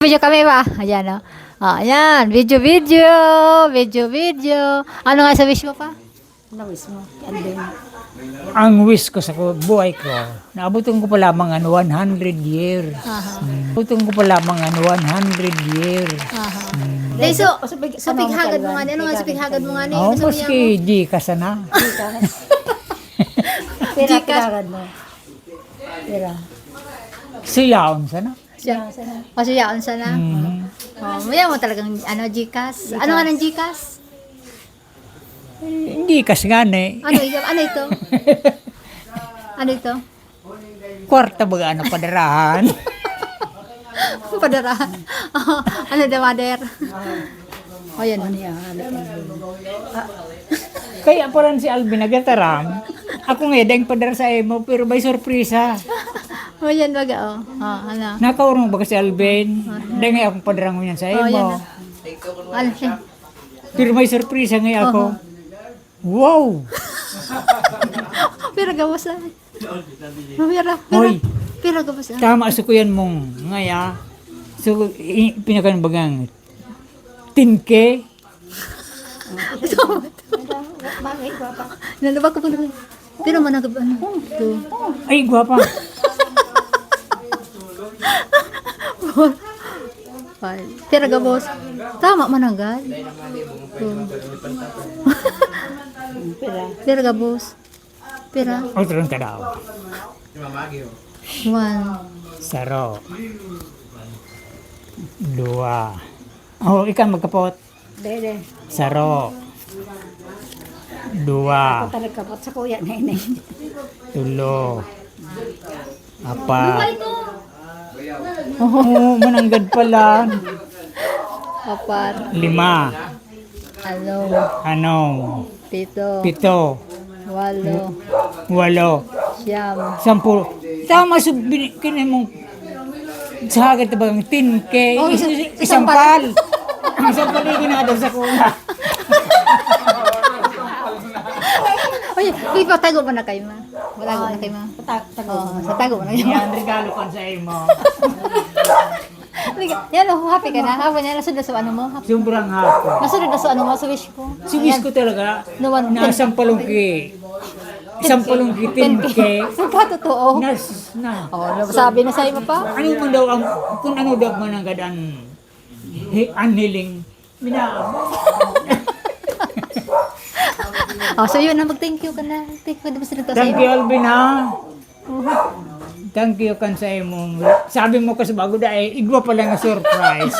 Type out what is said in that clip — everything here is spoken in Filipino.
Video kami ba? Ayan o. Oh, ayan. Video. Ano nga sa wish mo pa? Ano wish mo? Alvin. Ang wish ko sa buhay ko, naabutin ko pa lamang 100 years. Abutin ko pa lamang 100 years. Dahil so pighagad mo nga. Ano nga sa pighagad mo nga ni? Oh, maski di ka sana. Pera Gcash. kailangan mo. Pera. Siyaon sana. Siya. O siya, unsa na? Oh, maya mo talagang Gcash. Ano nga ng Gcash? Hindi kas gani. Ano ito? Ano ito? Kwarta baga ano padarahan. Padara. Ano the mother? O yan. Ano yan? Kaya pa rin si Alvin nagataram. Ako nga dahil padara sa imo pero may sorpresa. O yan baga ano? Nakaurong baga si Alvin. Dahil nga akong padarang mo yan sa Oh, yan imo. na. Ano siya? Pero may sorpresa nga ako. Wow! Pero gawas na. Hoy! Pero gawas na. Tama sa kuyan mong ngaya. So, pinakanbagang 10K. Bakit ba pa? Nalabag ko pa naman. Pero managab ano? Ito. Ay, gwapa. Pero gabos. Tama managad. Pera. Pero gabos. Pera. O, tarong tadaw. 1. Saro. 2. Oh, ikan magkapot. Dede. Saro. 2. Talaga kapot sa kuya na inay. 3. 4. Oh, mananggad pala. 4. 5. Ano? Ano? 7. 7. 8. 8. Siyam. 10. Tama sa kinin mong sa agad ba ang 10K? Oh, Isang pal. Isang pal yung ginadal sa kuna. Oy, ipatago ba na kayo ma? Wala ko na kayo ma. Oh, sa tago mo na kayo. Yan, regalo kan sa imo. Yan oh, happy ka na. Happy na nasunod sa ano mo. Sobrang hapon. Nasunod na sa ano mo sa wish ko. Si wish ko talaga, Nawan- na isang palungki. Isang palungki 10K. Sa totoo. Na. Oh, sabi na sa mo pa. Ano man daw ang, kung ano daw man ang gadaan, anhiling, Oh, so yun na mag-thank you ka na. Thank you na sa nagtasa Thank you, Alvin, ha? Thank you kan sa imong. Sabi mo kasi bago dahil, igwa pala nga surprise.